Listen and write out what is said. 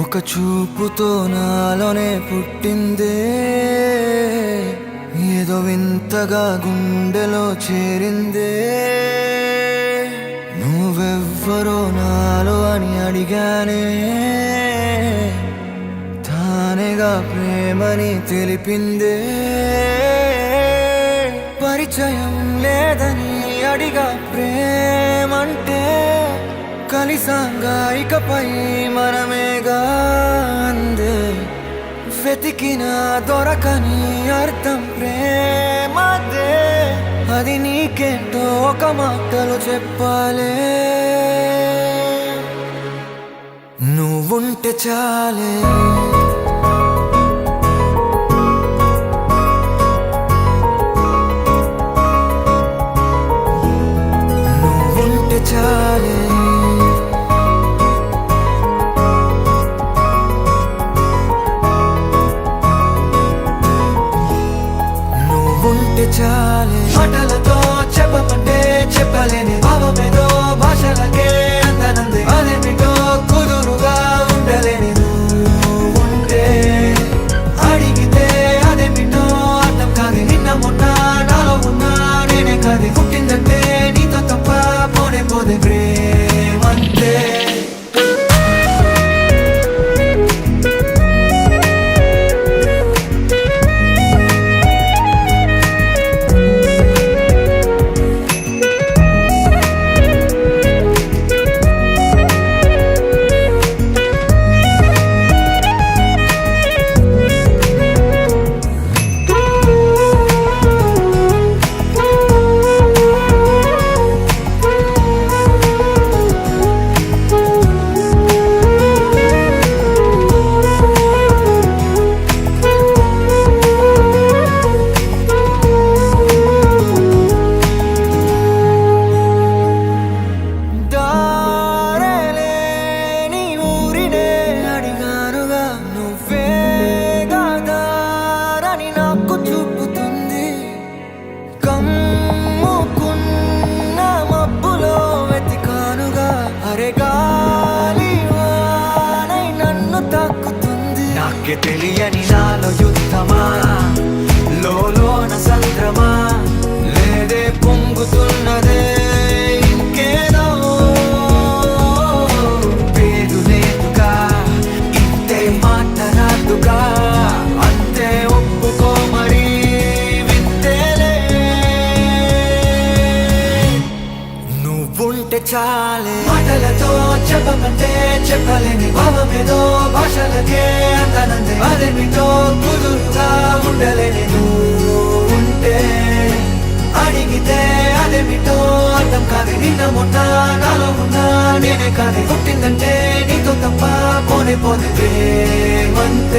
ఒక చూపుతో నాలోనే పుట్టిందే, ఏదో వింతగా గుండెలో చేరిందే. నువ్వెవ్వరో నాలో అని అడిగానే, తానేగా ప్రేమని తెలిపిందే. పరిచయం లేదని అడిగా ప్రేమంటే, కలిసాంగా ఇకపై మనమేగా అందే. వెతికినా దొరకని అర్థం ప్రేమదే, అది నీకేంటో ఒక మాటలో చెప్పాలే. నువ్వుంటే చాలే, నువ్వుంటే చాలే, నువ్వుంటే చాలే. మాటలతో చెప్పమంటే చెప్పలేని భావమేదో భాషలకే అందనంది. అదేమిటో కుదురుగా ఉండలేని నువ్వుంటే, అడిగితే అదేమిటో అర్థం కాదు. నిన్న మొన్న నాలో ఉన్నా నేనే కాదు. పుట్టిందంటే నీతో తప్ప పోనే పోదే ప్రేమంతే. నాకే తెలియని నాలో యుద్ధమా, లోన సంద్రమా, లేదే పొంగుతున్నదే ఇంకేదో. పేరు లేదుగా, ఇంతే మాట రాదుగా, అంతే ఒప్పుకో మరి వింతేలే. నువ్వుంటే చాలే, మాటలతో చెప్పమంటే చెప్పలేని భావమేదో భాషలకే అందనందే. అదేమిటో కుదురుగా ఉండలేని నువ్వుంటే, అడిగితే అదేమిటో అర్థం కాదు. నిన్న మొన్న నాలో ఉన్నా నేనే కాదు. పుట్టిందంటే నీతో తప్ప పోనే పోతే ప్రేమంతే.